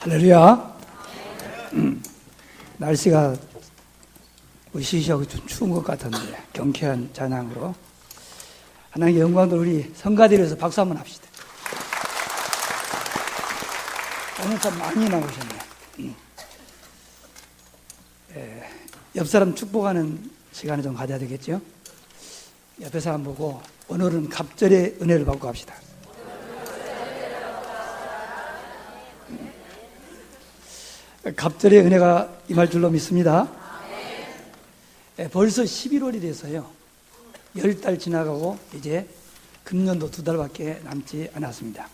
할렐루야. 날씨가 으시시하고 좀 추운 것 같은데 경쾌한 찬양으로 하나님의 영광을 우리 성가대로에서 박수 한번 합시다. 오늘 참 많이 나오셨네. 옆 사람 축복하는 시간을 좀 가져야 되겠죠? 옆에 사람 보고 오늘은 갑절의 은혜를 받고 합시다. 갑절의 은혜가 임할 줄로 믿습니다. 벌써 11월이 돼서요 10달 지나가고 이제 금년도 2달밖에 남지 않았습니다.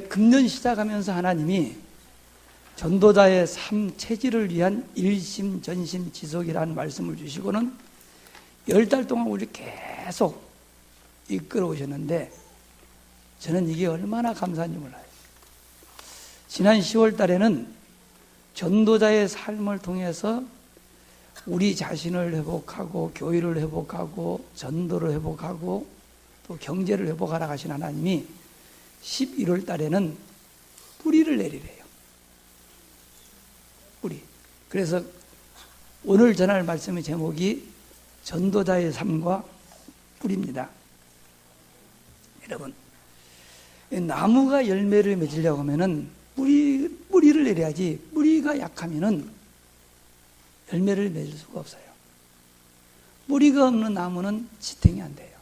금년 시작하면서 하나님이 전도자의 삶 체질을 위한 일심 전심 지속이라는 말씀을 주시고는 10달 동안 우리 계속 이끌어 오셨는데 저는 이게 얼마나 감사한지 몰라요. 지난 10월 달에는 전도자의 삶을 통해서 우리 자신을 회복하고 교회를 회복하고 전도를 회복하고 또 경제를 회복하라 하신 하나님이 11월 달에는 뿌리를 내리래요. 뿌리. 그래서 오늘 전할 말씀의 제목이 전도자의 삶과 뿌리입니다. 여러분, 나무가 열매를 맺으려고 하면은 뿌리를 내려야지 뿌리가 약하면은 열매를 맺을 수가 없어요. 뿌리가 없는 나무는 지탱이 안 돼요.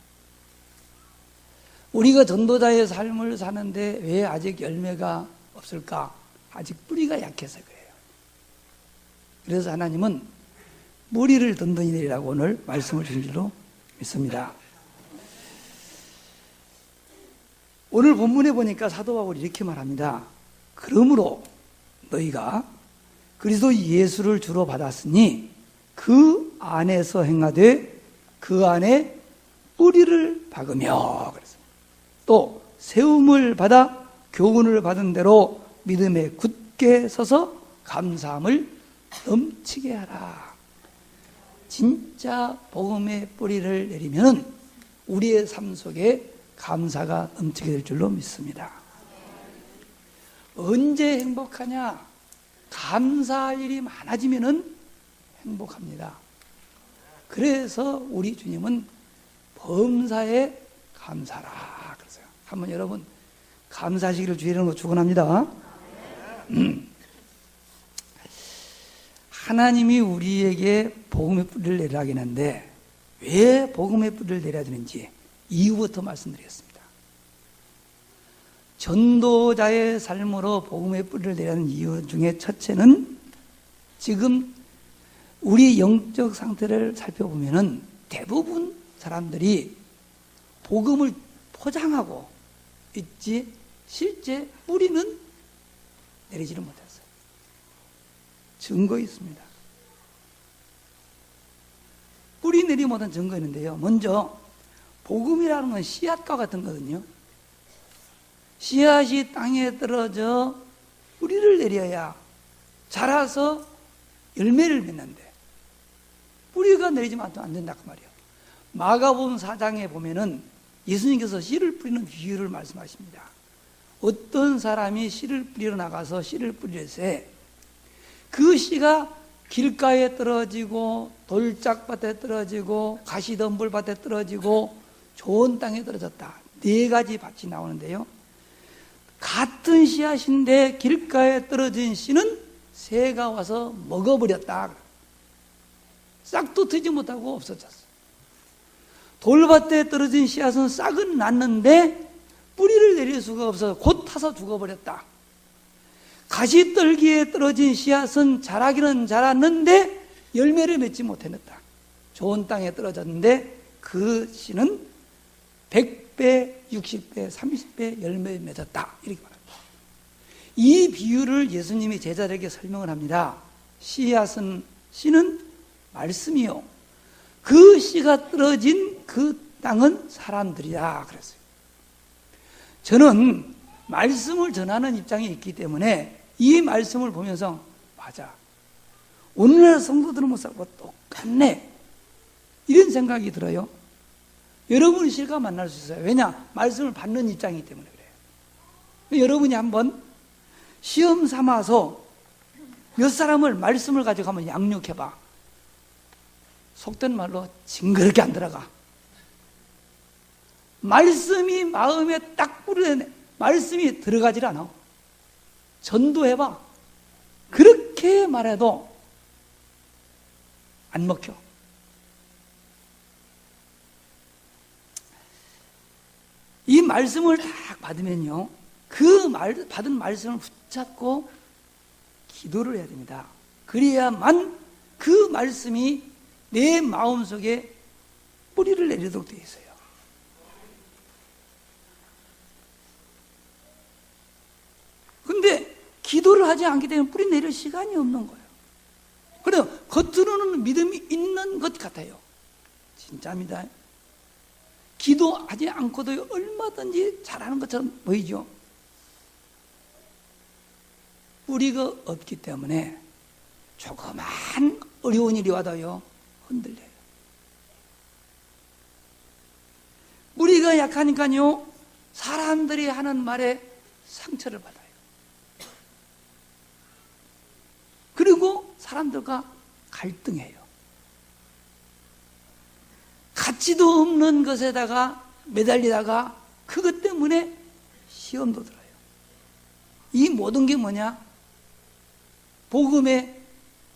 우리가 전도자의 삶을 사는데 왜 아직 열매가 없을까? 아직 뿌리가 약해서 그래요. 그래서 하나님은 뿌리를 든든히 내리라고 오늘 말씀을 주신 줄로 믿습니다. 오늘 본문에 보니까 사도 바울이 이렇게 말합니다. 그러므로 너희가 그리스도 예수를 주로 받았으니 그 안에서 행하되 그 안에 뿌리를 박으며 그랬습니다. 또 세움을 받아 교훈을 받은 대로 믿음에 굳게 서서 감사함을 넘치게 하라. 진짜 복음의 뿌리를 내리면 우리의 삶 속에 감사가 넘치게 될 줄로 믿습니다. 언제 행복하냐? 감사할 일이 많아지면은 행복합니다. 그래서 우리 주님은 범사에 감사라 그러세요. 한번 여러분 감사하시기를 주의 이름으로 축원합니다. 하나님이 우리에게 복음의 뿌리를 내리라 하는데 왜 복음의 뿌리를 내려야 되는지 이유부터 말씀드리겠습니다. 전도자의 삶으로 복음의 뿌리를 내라는 이유 중에 첫째는 지금 우리 영적 상태를 살펴보면은 대부분 사람들이 복음을 포장하고 있지 실제 뿌리는 내리지를 못했어요. 증거 있습니다. 뿌리 내리지 못한 증거 있는데요. 먼저 복음이라는 건 씨앗과 같은 거거든요. 씨앗이 땅에 떨어져 뿌리를 내려야 자라서 열매를 맺는데 뿌리가 내리지만 안 된다 그 말이에요. 마가복음 4장에 보면은 예수님께서 씨를 뿌리는 비유를 말씀하십니다. 어떤 사람이 씨를 뿌리러 나가서 씨를 뿌리려세 그 씨가 길가에 떨어지고 돌짝밭에 떨어지고 가시덤불밭에 떨어지고 좋은 땅에 떨어졌다. 4가지 밭이 나오는데요. 같은 씨앗인데 길가에 떨어진 씨는 새가 와서 먹어버렸다. 싹도 트지 못하고 없어졌어. 돌밭에 떨어진 씨앗은 싹은 났는데 뿌리를 내릴 수가 없어서 곧 타서 죽어버렸다. 가시떨기에 떨어진 씨앗은 자라기는 자랐는데 열매를 맺지 못해냈다. 좋은 땅에 떨어졌는데 그 씨는 100배, 60배, 30배 열매를 맺었다. 이렇게 말합니다. 이 비유를 예수님이 제자들에게 설명을 합니다. 씨는 말씀이요. 그 씨가 떨어진 그 땅은 사람들이다. 그랬어요. 저는 말씀을 전하는 입장에 있기 때문에 이 말씀을 보면서 맞아. 오늘날 성도들은 못살고 똑같네. 이런 생각이 들어요. 여러분이 실과 만날 수 있어요. 왜냐? 말씀을 받는 입장이기 때문에 그래요. 여러분이 한번 시험 삼아서 몇 사람을 말씀을 가지고 한번 양육해봐. 속된 말로 징그럽게 안 들어가. 말씀이 마음에 딱 뿌리네. 말씀이 들어가질 않아. 전도해봐. 그렇게 말해도 안 먹혀. 이 말씀을 딱 받으면요, 그 받은 말씀을 붙잡고 기도를 해야 됩니다. 그래야만 그 말씀이 내 마음속에 뿌리를 내리도록 되어 있어요. 근데 기도를 하지 않기 때문에 뿌리 내릴 시간이 없는 거예요. 그래요. 겉으로는 믿음이 있는 것 같아요. 진짜입니다. 기도하지 않고도 얼마든지 잘하는 것처럼 보이죠. 뿌리가 없기 때문에 조그만 어려운 일이 와도요 흔들려요. 뿌리가 약하니까요 사람들이 하는 말에 상처를 받아요. 그리고 사람들과 갈등해요. 가치도 없는 것에다가 매달리다가 그것 때문에 시험도 들어요. 이 모든 게 뭐냐? 복음에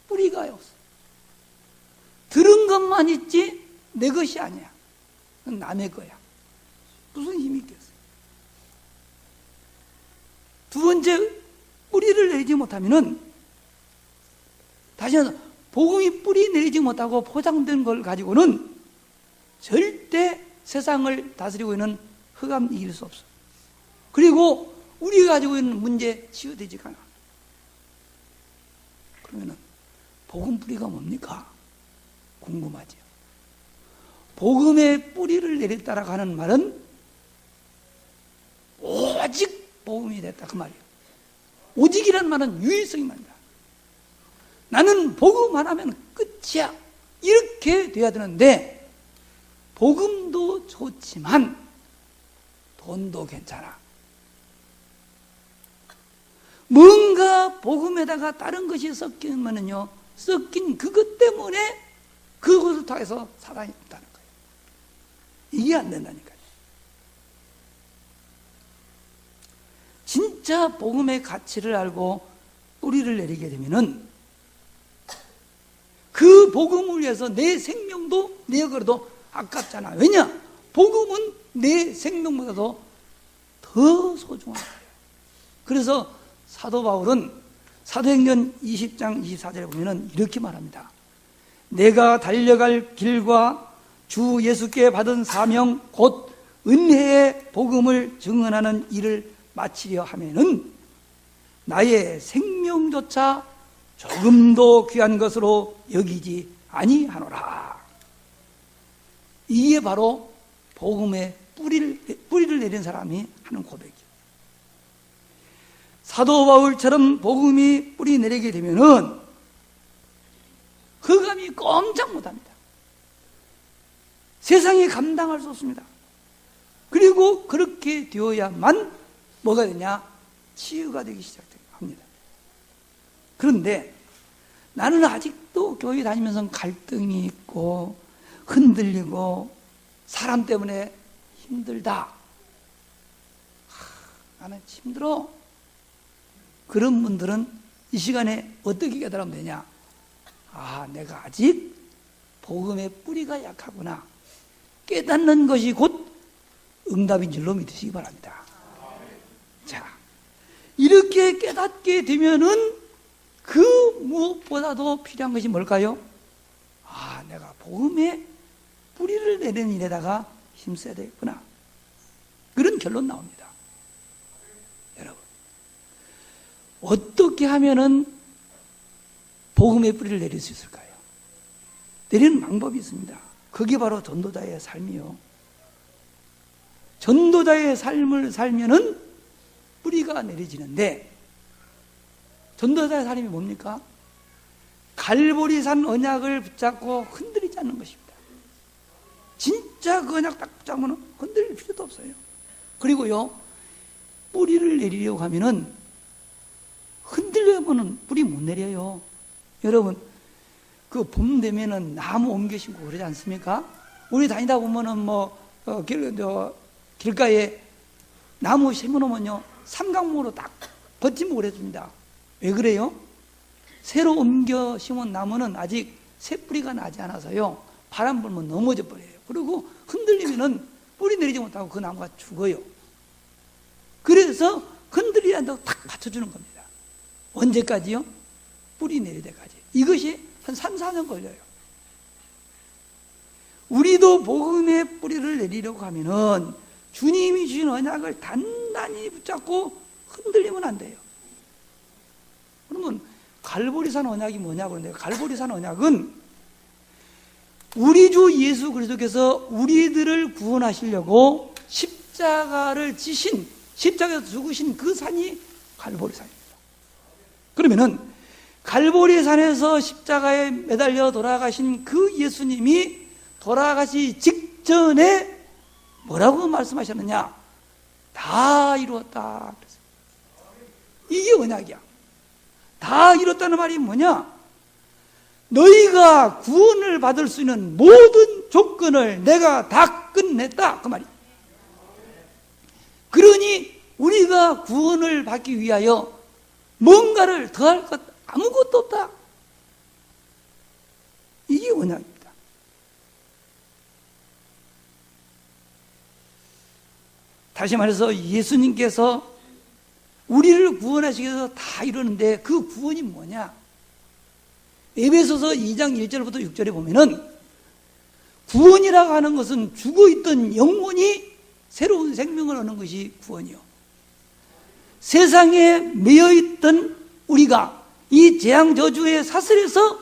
뿌리가 없어. 들은 것만 있지 내 것이 아니야. 그건 남의 거야. 무슨 힘이 있겠어요? 두 번째, 뿌리를 내리지 못하면은 다시 한번 복음이 뿌리 내리지 못하고 포장된 걸 가지고는 절대 세상을 다스리고 있는 흑암 이길 수 없어. 그리고 우리가 가지고 있는 문제 치유되지가 않아. 그러면은 복음 뿌리가 뭡니까? 궁금하죠. 복음의 뿌리를 내렸다라고 하는 말은 오직 복음이 됐다 그 말이에요. 오직이라는 말은 유일성이 말이다. 나는 복음 하나면 끝이야. 이렇게 돼야 되는데 복음도 좋지만 돈도 괜찮아. 뭔가 복음에다가 다른 것이 섞이면은요, 섞인 그것 때문에 그것을 통해서 사단이 있다는 거예요. 이게 안 된다니까요. 진짜 복음의 가치를 알고 뿌리를 내리게 되면은 그 복음을 위해서 내 생명도 내어걸어도 아깝잖아. 왜냐? 복음은 내 생명보다도 더 소중한 거예요. 그래서 사도 바울은 사도행전 20장 24절에 보면 이렇게 말합니다. 내가 달려갈 길과 주 예수께 받은 사명 곧 은혜의 복음을 증언하는 일을 마치려 하면은 나의 생명조차 조금도 귀한 것으로 여기지 아니하노라. 이게 바로 복음의 뿌리를 내린 사람이 하는 고백이에요. 사도 바울처럼 복음이 뿌리 내리게 되면은 흑암이 꼼짝 못합니다. 세상이 감당할 수 없습니다. 그리고 그렇게 되어야만 뭐가 되냐? 치유가 되기 시작합니다. 그런데 나는 아직도 교회 다니면서 갈등이 있고 흔들리고 사람 때문에 힘들다. 나는 힘들어. 그런 분들은 이 시간에 어떻게 깨달으면 되냐? 아, 내가 아직 복음의 뿌리가 약하구나. 깨닫는 것이 곧 응답인 줄로 믿으시기 바랍니다. 자, 이렇게 깨닫게 되면은 그 무엇보다도 필요한 것이 뭘까요? 아, 내가 복음의 뿌리를 내리는 일에다가 힘써야 되겠구나. 그런 결론 나옵니다. 여러분, 어떻게 하면은 복음의 뿌리를 내릴 수 있을까요? 내리는 방법이 있습니다. 그게 바로 전도자의 삶이요. 전도자의 삶을 살면은 뿌리가 내려지는데, 전도자의 삶이 뭡니까? 갈보리산 언약을 붙잡고 흔들리지 않는 것입니다. 진짜 그 언약 딱 붙잡으면 흔들릴 필요도 없어요. 그리고요, 뿌리를 내리려고 하면은 되면은 뿌리 못 내려요. 여러분, 그 봄 되면은 나무 옮겨 심고 그러지 않습니까? 우리 다니다 보면은 길가에 나무 심어놓으면요, 삼각목으로 딱 버팀목을 해줍니다. 왜 그래요? 새로 옮겨 심은 나무는 아직 새 뿌리가 나지 않아서요, 바람 불면 넘어져 버려요. 그리고 흔들리면은 뿌리 내리지 못하고 그 나무가 죽어요. 그래서 흔들리지 않다고 탁 받쳐주는 겁니다. 언제까지요? 뿌리 내릴 때까지. 이것이 한 3, 4년 걸려요. 우리도 복음의 뿌리를 내리려고 하면은 주님이 주신 언약을 단단히 붙잡고 흔들리면 안 돼요. 그러면 갈보리산 언약이 뭐냐고 그러는데, 갈보리산 언약은 우리 주 예수 그리스도께서 우리들을 구원하시려고 십자가를 지신, 십자가에서 죽으신 그 산이 갈보리산입니다. 그러면은 갈보리산에서 십자가에 매달려 돌아가신 그 예수님이 돌아가시 직전에 뭐라고 말씀하셨느냐? 다 이루었다. 이게 언약이야. 다 이뤘다는 말이 뭐냐? 너희가 구원을 받을 수 있는 모든 조건을 내가 다 끝냈다, 그 말이야. 그러니 우리가 구원을 받기 위하여 뭔가를 더할 것 아무것도 없다. 이게 언약입니다. 다시 말해서 예수님께서 우리를 구원하시기 위해서 다 이루는데 그 구원이 뭐냐? 에베소서 2장 1절부터 6절에 보면은 구원이라고 하는 것은 죽어있던 영혼이 새로운 생명을 얻는 것이 구원이요, 세상에 매여있던 우리가 이 재앙 저주의 사슬에서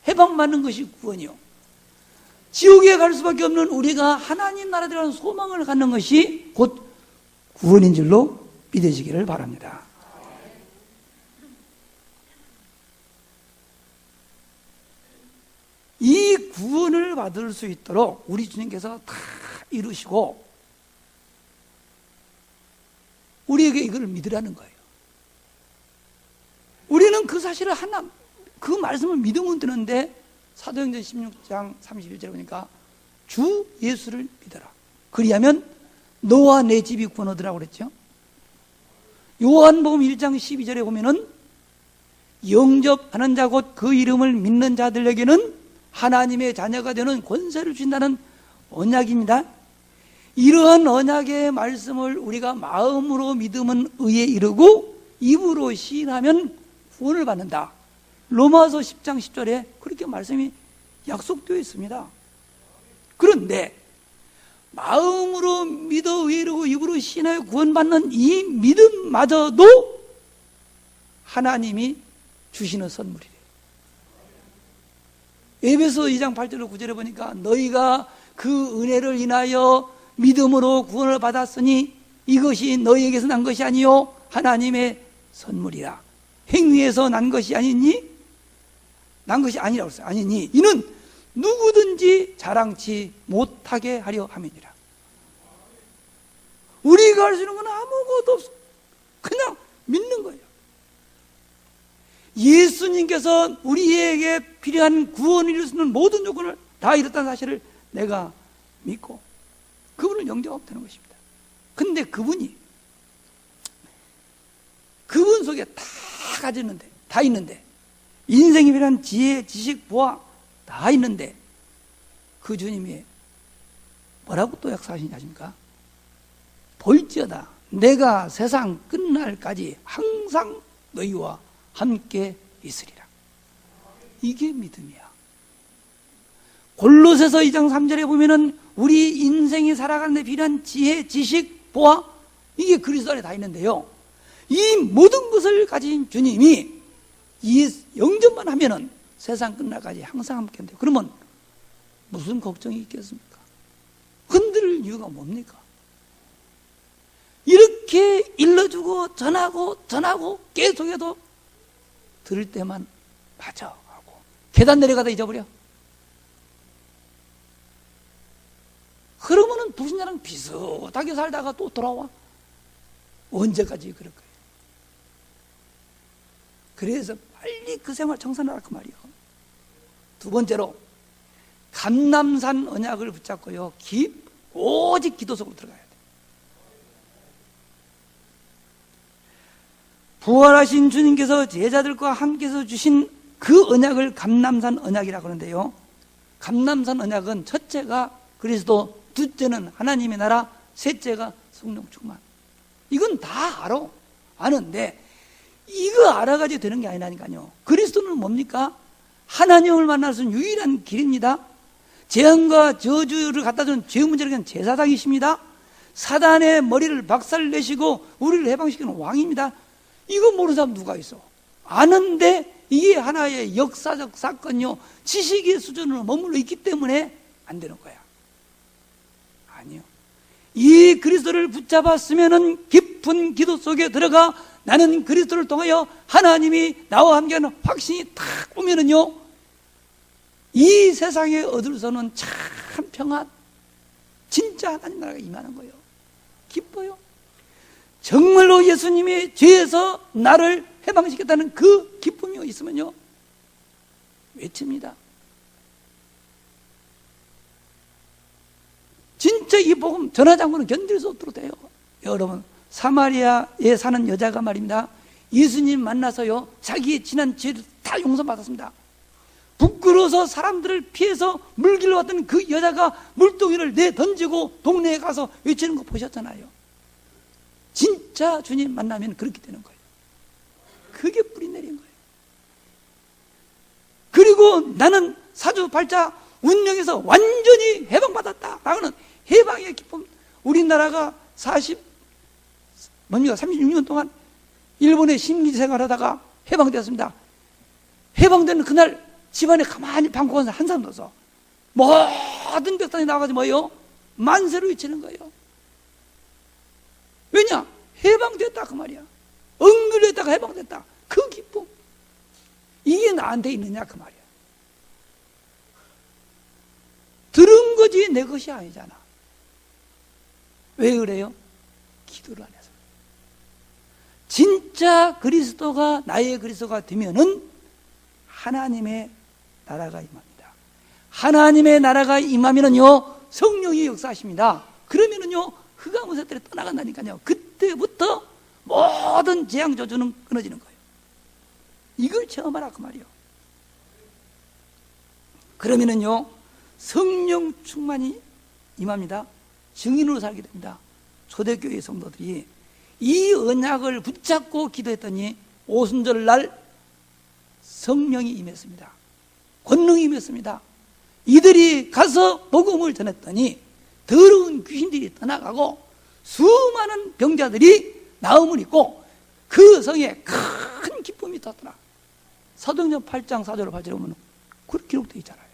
해방받는 것이 구원이요, 지옥에 갈 수밖에 없는 우리가 하나님 나라에 소망을 갖는 것이 곧 구원인 줄로 믿으시기를 바랍니다. 이 구원을 받을 수 있도록 우리 주님께서 다 이루시고 우리에게 이걸 믿으라는 거예요. 우리는 그 사실을 그 말씀을 믿으면 되는데, 사도행전 16장 31절에 보니까 주 예수를 믿어라. 그리하면 너와 내 집이 구원 얻으라고 그랬죠. 요한복음 1장 12절에 보면은 영접하는 자 곧 그 이름을 믿는 자들에게는 하나님의 자녀가 되는 권세를 주신다는 언약입니다. 이러한 언약의 말씀을 우리가 마음으로 믿으면 의에 이르고 입으로 시인하면 구원을 받는다. 로마서 10장 10절에 그렇게 말씀이 약속되어 있습니다. 그런데 마음으로 믿어 의에 이르고 입으로 시인하여 구원받는 이 믿음마저도 하나님이 주시는 선물이래요. 에베소 2장 8절로 9절에 보니까 너희가 그 은혜를 인하여 믿음으로 구원을 받았으니 이것이 너희에게서 난 것이 아니요 하나님의 선물이라. 행위에서 난 것이 아니니, 난 것이 아니라고 했어요. 아니니 이는 누구든지 자랑치 못하게 하려 함이니라. 우리가 할 수 있는 건 아무것도 없어. 그냥 믿는 거예요. 예수님께서 우리에게 필요한 구원을 이룰 수 있는 모든 조건을 다 이뤘다는 사실을 내가 믿고 그분을 영접하면 되는 것입니다. 근데 그분 속에 다 가졌는데, 다 있는데, 인생에 필요한 지혜, 지식, 보아 다 있는데 그 주님이 뭐라고 또 약속하시는지 아십니까? 볼지어다 내가 세상 끝날까지 항상 너희와 함께 있으리라. 이게 믿음이야. 골로새서 2장 3절에 보면은 우리 인생이 살아가는 데 필요한 지혜, 지식, 보아, 이게 그리스도 안에 다 있는데요, 이 모든 것을 가진 주님이 이 영접만 하면은 세상 끝날까지 항상 함께 한대요. 그러면 무슨 걱정이 있겠습니까? 흔들 이유가 뭡니까? 이렇게 일러주고 전하고 계속해도 들을 때만 맞아 하고 계단 내려가다 잊어버려. 그러면은 불신자랑 비슷하게 살다가 또 돌아와. 언제까지 그럴 거예요? 그래서 빨리 그 생활 청산하라 그 말이요. 두 번째로 감람산 언약을 붙잡고요, 오직 기도 속으로 들어가야 돼요. 부활하신 주님께서 제자들과 함께서 주신 그 언약을 감람산 언약이라고 하는데요, 감람산 언약은 첫째가 그리스도, 둘째는 하나님의 나라, 셋째가 성령 충만. 이건 다 아는데 이거 알아가지고 되는 게 아니라니까요. 그리스도는 뭡니까? 하나님을 만날 수 있는 유일한 길입니다. 재앙과 저주를 갖다 준 죄 문제를 그냥 제사장이십니다. 사단의 머리를 박살내시고 우리를 해방시키는 왕입니다. 이거 모르는 사람 누가 있어? 아는데 이게 하나의 역사적 사건이요, 지식의 수준으로 머물러 있기 때문에 안 되는 거야. 아니요. 이 그리스도를 붙잡았으면은 깊은 기도 속에 들어가 나는 그리스도를 통하여 하나님이 나와 함께하는 확신이 탁 오면은요, 이 세상에 얻을 수는 참 평안, 진짜 하나님 나라가 임하는 거예요. 기뻐요. 정말로 예수님이 죄에서 나를 해방시켰다는 그 기쁨이 있으면요, 외칩니다. 진짜 이 복음 전하지 않고는 견딜 수 없도록 돼요. 여러분, 사마리아에 사는 여자가 말입니다, 예수님 만나서요, 자기의 지난 죄를 다 용서받았습니다. 부끄러워서 사람들을 피해서 물 길러 왔던 그 여자가 물동이를 내던지고 동네에 가서 외치는 거 보셨잖아요. 진짜 주님 만나면 그렇게 되는 거예요. 그게 뿌리 내린 거예요. 그리고 나는 사주팔자 운명에서 완전히 해방받았다 라고는 해방의 기쁨. 우리나라가 36년 동안 일본의 심리생활하다가 해방되었습니다. 해방되는 그날 집안에 가만히 방콕한 한 사람도 없어. 모든 벽단이 나와가지고 뭐예요? 만세로 외치는 거예요. 왜냐? 해방됐다 그 말이야. 억눌렸다가 해방됐다. 그 기쁨. 이게 나한테 있느냐 그 말이야. 들은 거지 내 것이 아니잖아. 왜 그래요? 기도를 안 해서. 진짜 그리스도가 나의 그리스도가 되면은 하나님의 나라가 임합니다. 하나님의 나라가 임하면은요, 성령이 역사하십니다. 그러면은요, 흑암의사들이 떠나간다니까요. 그때부터 모든 재앙 저주는 끊어지는 거예요. 이걸 체험하라 그 말이에요. 그러면은요, 성령 충만이 임합니다. 증인으로 살게 됩니다. 초대교회 성도들이 이 언약을 붙잡고 기도했더니 오순절 날 성령이 임했습니다. 권능이 임했습니다. 이들이 가서 복음을 전했더니 더러운 귀신들이 떠나가고 수많은 병자들이 나음을 입고 그 성에 큰 기쁨이 떴더라. 사도행전 8장 4절로 8절에 보면 그렇게 기록되어 있잖아요.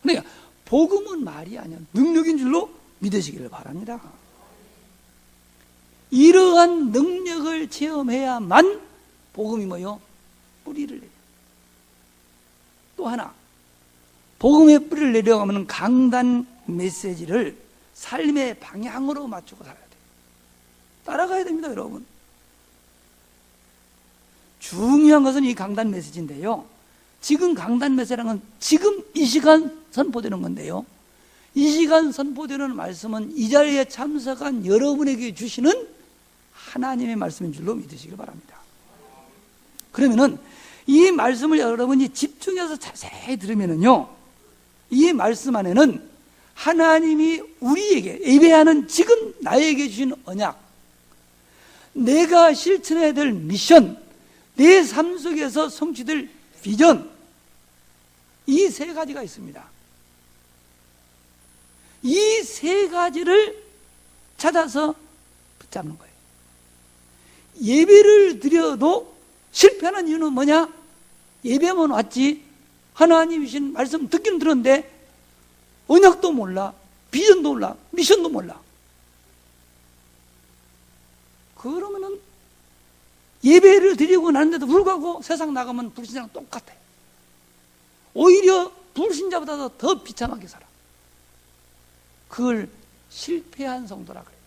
그러니까 복음은 말이 아니야, 능력인 줄로 믿으시기를 바랍니다. 이러한 능력을 체험해야만 복음이 뭐요? 뿌리를 내려. 또 하나, 복음의 뿌리를 내려가면 강단 메시지를 삶의 방향으로 맞추고 살아야 돼요. 따라가야 됩니다, 여러분. 중요한 것은 이 강단 메시지인데요, 지금 강단 메시지라는 건 지금 이 시간 선포되는 건데요, 이 시간 선포되는 말씀은 이 자리에 참석한 여러분에게 주시는 하나님의 말씀인 줄로 믿으시길 바랍니다. 그러면은 이 말씀을 여러분이 집중해서 자세히 들으면은요, 이 말씀 안에는 하나님이 우리에게 예배하는 지금 나에게 주신 언약, 내가 실천해야 될 미션, 내 삶 속에서 성취될 비전, 이 세 가지가 있습니다. 이 세 가지를 찾아서 붙잡는 거예요. 예배를 드려도 실패하는 이유는 뭐냐? 예배만 왔지 하나님이 주신 말씀 듣기는 들었는데 언약도 몰라, 비전도 몰라, 미션도 몰라. 그러면은 예배를 드리고 나는데도 불구하고 세상 나가면 불신자랑 똑같아. 오히려 불신자보다도 더 비참하게 살아. 그걸 실패한 성도라 그래요.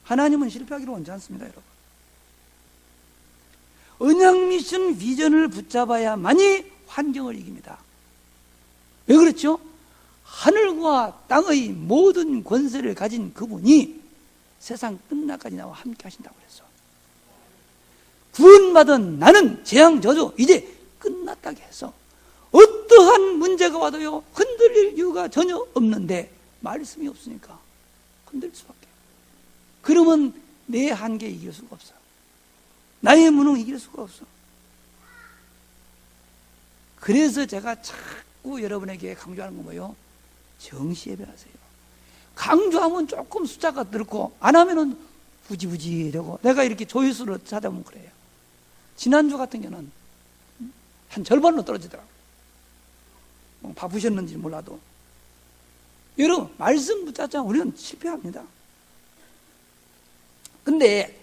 하나님은 실패하기를 원치 않습니다, 여러분. 언약미션 비전을 붙잡아야만이 환경을 이깁니다. 왜 그렇죠? 하늘과 땅의 모든 권세를 가진 그분이 세상 끝날까지 나와 함께 하신다고 그랬어. 구원받은 나는 재앙 저주 이제 끝났다고 해서 어떠한 문제가 와도요 흔들릴 이유가 전혀 없는데 말씀이 없으니까 흔들릴 수밖에. 그러면 내 한계 이길 수가 없어. 나의 무능 이길 수가 없어. 그래서 제가 자꾸 여러분에게 강조하는 건 뭐예요? 정시 예배하세요. 강조하면 조금 숫자가 늘고 안 하면은 부지부지 되고, 내가 이렇게 조회수를 찾아보면 그래요. 지난주 같은 경우는 한 절반으로 떨어지더라고요. 바쁘셨는지 몰라도. 여러분 말씀 붙잡자 우리는 실패합니다. 근데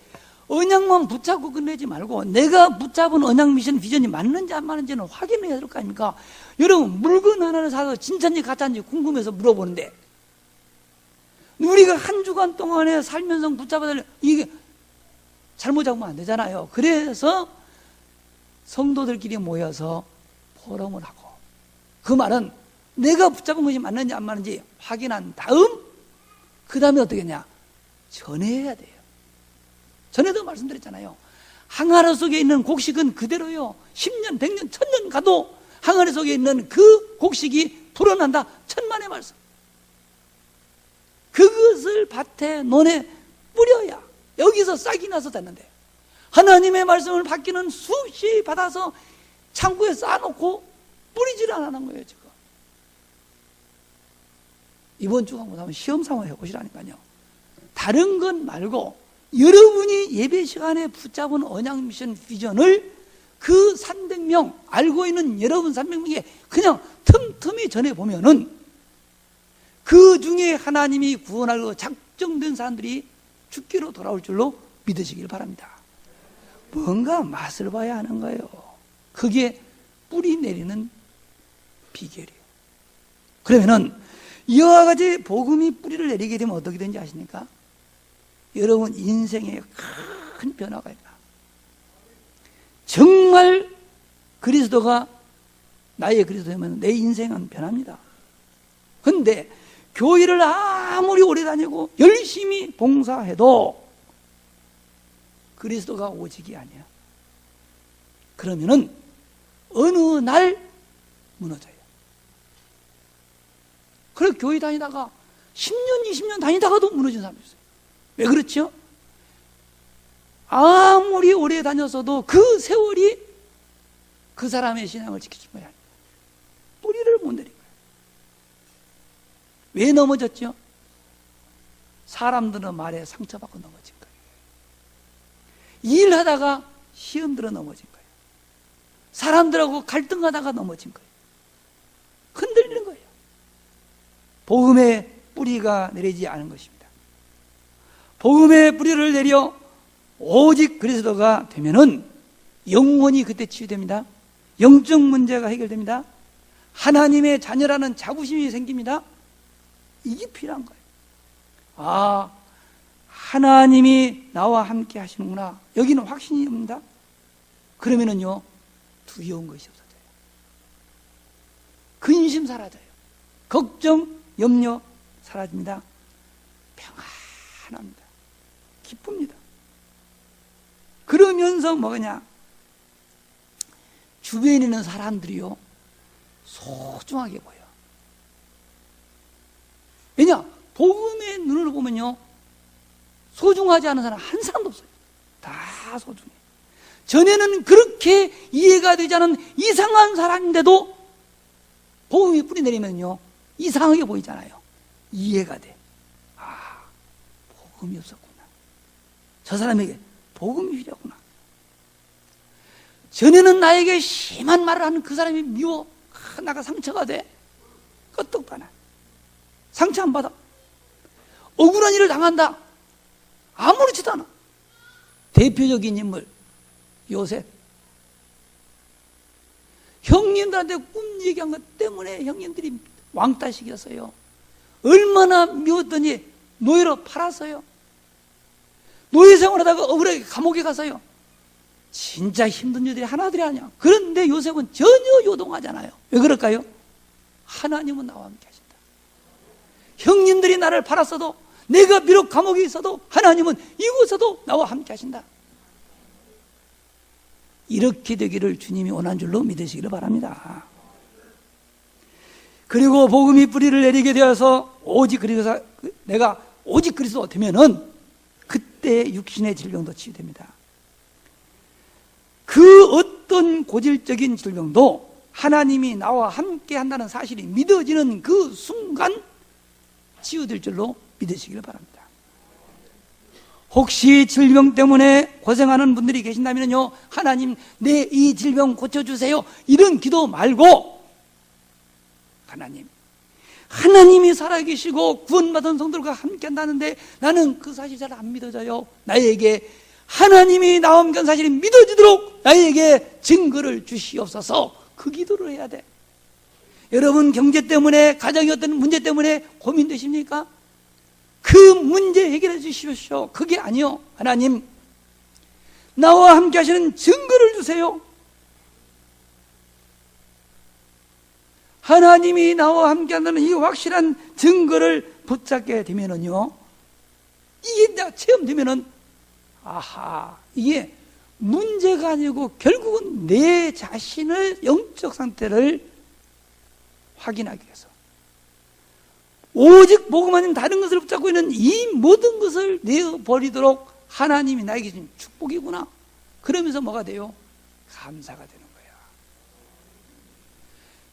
언약만 붙잡고 끝내지 말고 내가 붙잡은 언약 미션 비전이 맞는지 안 맞는지는 확인해야 될 거 아닙니까? 여러분 물건 하나를 사서 진짜인지 가짜인지 궁금해서 물어보는데 우리가 한 주간 동안에 살면서 붙잡아야 될 이게 잘못 잡으면 안 되잖아요. 그래서 성도들끼리 모여서 포럼을 하고, 그 말은 내가 붙잡은 것이 맞는지 안 맞는지 확인한 다음 그 다음에 어떻게 했냐? 전해야 돼요. 전에도 말씀드렸잖아요. 항아리 속에 있는 곡식은 그대로요. 10년, 100년, 1000년 가도 항아리 속에 있는 그 곡식이 불어난다. 천만의 말씀. 그것을 밭에 논에 뿌려야 여기서 싹이 나서 됐는데, 하나님의 말씀을 받기는 수시 받아서 창고에 쌓아놓고 뿌리질 않는 거예요 지금. 이번 주가 뭐냐면 시험 상황 해보시라니까요. 다른 건 말고 여러분이 예배 시간에 붙잡은 언약 미션 비전을 그 300명 알고 있는 여러분 300명에게 그냥 틈틈이 전해보면은 그 중에 하나님이 구원하고 작정된 사람들이 죽기로 돌아올 줄로 믿으시길 바랍니다. 뭔가 맛을 봐야 하는 거예요. 그게 뿌리 내리는 비결이에요. 그러면은 이와 같이 복음이 뿌리를 내리게 되면 어떻게 되는지 아십니까? 여러분 인생에 큰 변화가 있다. 정말 그리스도가 나의 그리스도면 내 인생은 변합니다. 그런데 교회를 아무리 오래 다니고 열심히 봉사해도 그리스도가 오직이 아니야. 그러면은 어느 날 무너져요. 그래 교회 다니다가 10년, 20년 다니다가도 무너진 사람이 있어요. 왜 그렇죠? 아무리 오래 다녔어도 그 세월이 그 사람의 신앙을 지켜줄 거야. 뿌리를 못 내린 거예요. 왜 넘어졌죠? 사람들은 말에 상처받고 넘어진 거예요. 일하다가 시험 들어 넘어진 거예요. 사람들하고 갈등하다가 넘어진 거예요. 흔들리는 거예요. 복음의 뿌리가 내리지 않은 것입니다. 복음의 뿌리를 내려 오직 그리스도가 되면은 영원히 그때 치유됩니다. 영적 문제가 해결됩니다. 하나님의 자녀라는 자부심이 생깁니다. 이게 필요한 거예요. 아, 하나님이 나와 함께 하시는구나. 여기는 확신이 옵니다. 그러면은요, 두려운 것이 없어져요. 근심 사라져요. 걱정, 염려 사라집니다. 평안합니다. 기쁩니다. 그러면서 뭐냐? 주변에 있는 사람들이요, 소중하게 보여. 왜냐? 복음의 눈으로 보면요, 소중하지 않은 사람 한 사람도 없어요. 다 소중해. 전에는 그렇게 이해가 되지 않은 이상한 사람인데도 복음이 뿌리 내리면요, 이상하게 보이잖아요. 이해가 돼. 아, 복음이 없었구나. 저 사람에게 복음이 필요하구나. 전에는 나에게 심한 말을 하는 그 사람이 미워. 나가 상처가 돼. 끄떡하나. 상처 안 받아. 억울한 일을 당한다. 아무렇지도 않아. 대표적인 인물 요셉. 형님들한테 꿈 얘기한 것 때문에 형님들이 왕따 시켰어요. 얼마나 미웠더니 노예로 팔았어요. 노예 생활하다가 억울하게 감옥에 갔어요. 진짜 힘든 일들이 하나들이 아니야. 그런데 요셉은 전혀 요동하잖아요. 왜 그럴까요? 하나님은 나와 함께 하신다. 형님들이 나를 팔았어도, 내가 비록 감옥에 있어도 하나님은 이곳에도 나와 함께 하신다. 이렇게 되기를 주님이 원한 줄로 믿으시기를 바랍니다. 그리고 복음이 뿌리를 내리게 되어서 내가 오직 그리스도 되면은 그때 육신의 질병도 치유됩니다. 그 어떤 고질적인 질병도 하나님이 나와 함께 한다는 사실이 믿어지는 그 순간 치유될 줄로 믿으시길 바랍니다. 혹시 질병 때문에 고생하는 분들이 계신다면요, 하나님 내 이 질병 고쳐주세요 이런 기도 말고, 하나님이 살아계시고 구원받은 성도들과 함께 한다는데 나는 그 사실 잘 안 믿어져요. 나에게 하나님이 나와 함께 한 사실이 믿어지도록 나에게 증거를 주시옵소서. 그 기도를 해야 돼. 여러분 경제 때문에, 가정의 어떤 문제 때문에 고민되십니까? 그 문제 해결해 주십시오. 그게 아니요, 하나님 나와 함께 하시는 증거를 주세요. 하나님이 나와 함께 한다는 이 확실한 증거를 붙잡게 되면은요, 이게 내가 체험되면은, 아하, 이게 문제가 아니고 결국은 내 자신의 영적 상태를 확인하기 위해서 오직 복음 아닌 다른 것을 붙잡고 있는 이 모든 것을 내어버리도록 하나님이 나에게 주신 축복이구나. 그러면서 뭐가 돼요? 감사가 되는 거야.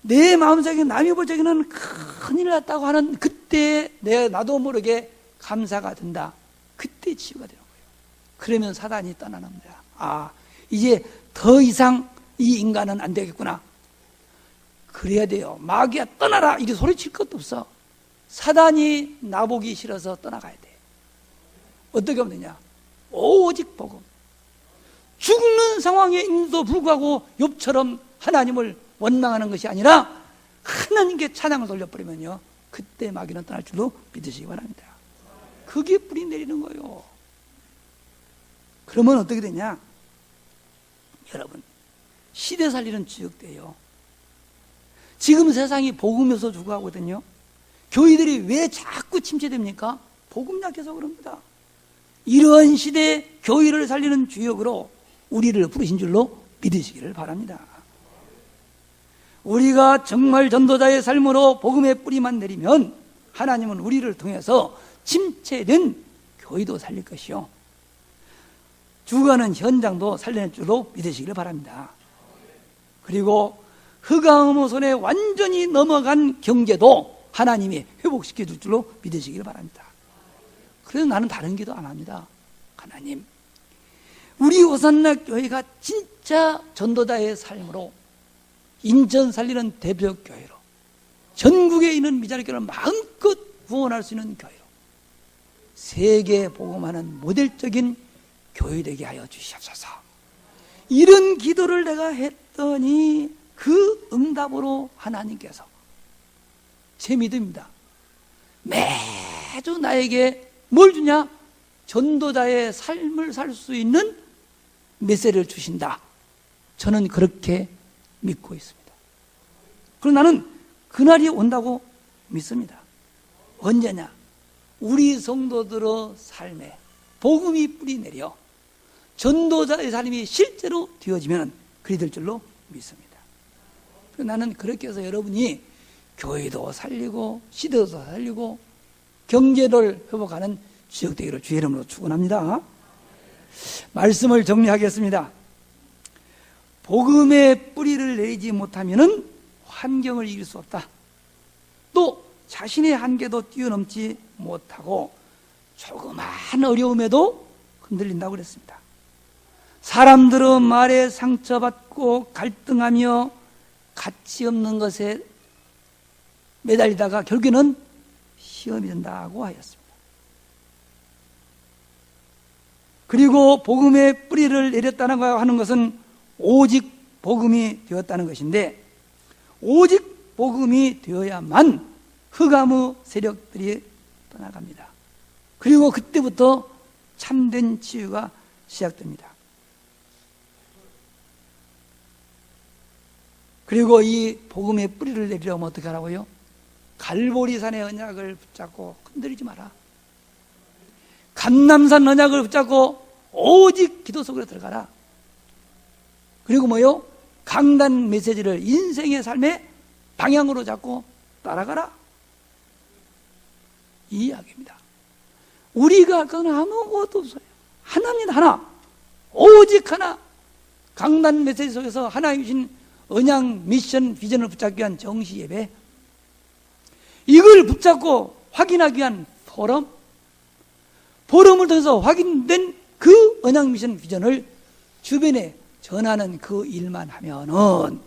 내 마음속에 남이 볼 적에는 큰일 났다고 하는 그때 나도 모르게 감사가 든다. 그때 치유가 되는 거예요. 그러면 사단이 떠나는 거야. 아, 이제 더 이상 이 인간은 안 되겠구나. 그래야 돼요. 마귀야 떠나라 이게 소리칠 것도 없어. 사단이 나보기 싫어서 떠나가야 돼. 어떻게 하면 되냐? 오직 복음. 죽는 상황에 있는데도 불구하고 욥처럼 하나님을 원망하는 것이 아니라 하나님께 찬양을 돌려버리면요, 그때 마귀는 떠날 줄로 믿으시기 바랍니다. 그게 뿌리 내리는 거예요. 그러면 어떻게 되냐? 여러분, 시대 살리는 주역대예요. 지금 세상이 복음에서 죽어가거든요. 교회들이 왜 자꾸 침체됩니까? 복음 약해서 그럽니다. 이러한 시대에 교회를 살리는 주역으로 우리를 부르신 줄로 믿으시기를 바랍니다. 우리가 정말 전도자의 삶으로 복음의 뿌리만 내리면 하나님은 우리를 통해서 침체된 교회도 살릴 것이요, 죽어가는 현장도 살려낼 줄로 믿으시기를 바랍니다. 그리고 흑암의 손에 완전히 넘어간 경제도 하나님이 회복시켜 줄 줄로 믿으시기를 바랍니다. 그래서 나는 다른 기도 안 합니다. 하나님, 우리 호산나 교회가 진짜 전도자의 삶으로 인천 살리는 대표교회로, 전국에 있는 미자립교회를 마음껏 구원할 수 있는 교회로, 세계 복음하는 모델적인 교회 되게 하여 주시옵소서. 이런 기도를 내가 했더니 그 응답으로 하나님께서 제 믿음입니다. 매주 나에게 뭘 주냐? 전도자의 삶을 살 수 있는 메시지를 주신다. 저는 그렇게 믿고 있습니다. 그리고 나는 그날이 온다고 믿습니다. 언제냐? 우리 성도들의 삶에 복음이 뿌리 내려 전도자의 삶이 실제로 되어지면 그리 될 줄로 믿습니다. 나는 그렇게 해서 여러분이 교회도 살리고 시대도 살리고 경제를 회복하는 주역되기를 주의 이름으로 축원합니다. 말씀을 정리하겠습니다. 복음의 뿌리를 내리지 못하면 환경을 이길 수 없다. 또 자신의 한계도 뛰어넘지 못하고 조그만 어려움에도 흔들린다고 그랬습니다. 사람들의 말에 상처받고 갈등하며 가치 없는 것에 매달리다가 결국에는 시험이 된다고 하였습니다. 그리고 복음의 뿌리를 내렸다는 거 하는 것은 오직 복음이 되었다는 것인데, 오직 복음이 되어야만 흑암의 세력들이 떠나갑니다. 그리고 그때부터 참된 치유가 시작됩니다. 그리고 이 복음의 뿌리를 내리려면 어떻게 하라고요? 갈보리산의 언약을 붙잡고 흔들리지 마라. 감람산 언약을 붙잡고 오직 기도 속으로 들어가라. 그리고 뭐요? 강단 메시지를 인생의 삶의 방향으로 잡고 따라가라. 이 이야기입니다. 우리가 할 건 아무것도 없어요. 하나입니다. 하나. 오직 하나. 강단 메시지 속에서 하나님 주신 언약, 미션, 비전을 붙잡기 위한 정시 예배, 이걸 붙잡고 확인하기 위한 포럼을 통해서 확인된 그 언약, 미션, 비전을 주변에 전하는 그 일만 하면은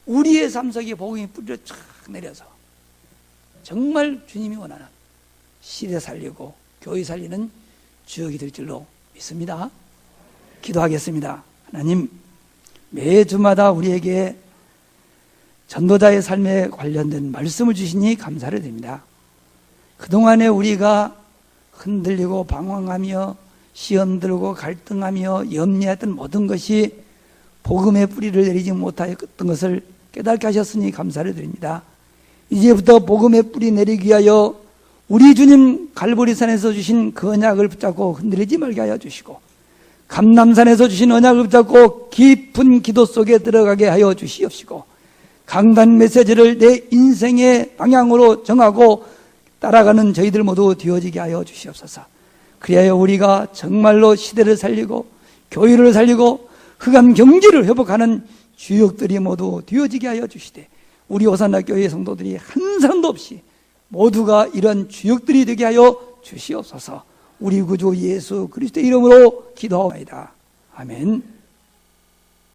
우리의 삶 속에 복음이 뿌리를 쫙 내려서 정말 주님이 원하는 시대 살리고 교회 살리는 주역이 될 줄로 믿습니다. 기도하겠습니다. 하나님, 매주마다 우리에게 전도자의 삶에 관련된 말씀을 주시니 감사를 드립니다. 그동안에 우리가 흔들리고 방황하며 시험 들고 갈등하며 염려했던 모든 것이 복음의 뿌리를 내리지 못하였던 것을 깨닫게 하셨으니 감사를 드립니다. 이제부터 복음의 뿌리 내리기 위하여 우리 주님 갈보리산에서 주신 그 언약을 붙잡고 흔들리지 말게 하여 주시고, 감람산에서 주신 언약을 붙잡고 깊은 기도 속에 들어가게 하여 주시옵시고, 강단 메시지를 내 인생의 방향으로 정하고 따라가는 저희들 모두 되어지게 하여 주시옵소서. 그리하여 우리가 정말로 시대를 살리고 교회를 살리고 흑암 경제를 회복하는 주역들이 모두 되어지게 하여 주시되, 우리 호산나 교회 성도들이 한 사람도 없이 모두가 이런 주역들이 되게 하여 주시옵소서. 우리 구주 예수 그리스도의 이름으로 기도하옵나이다. 아멘.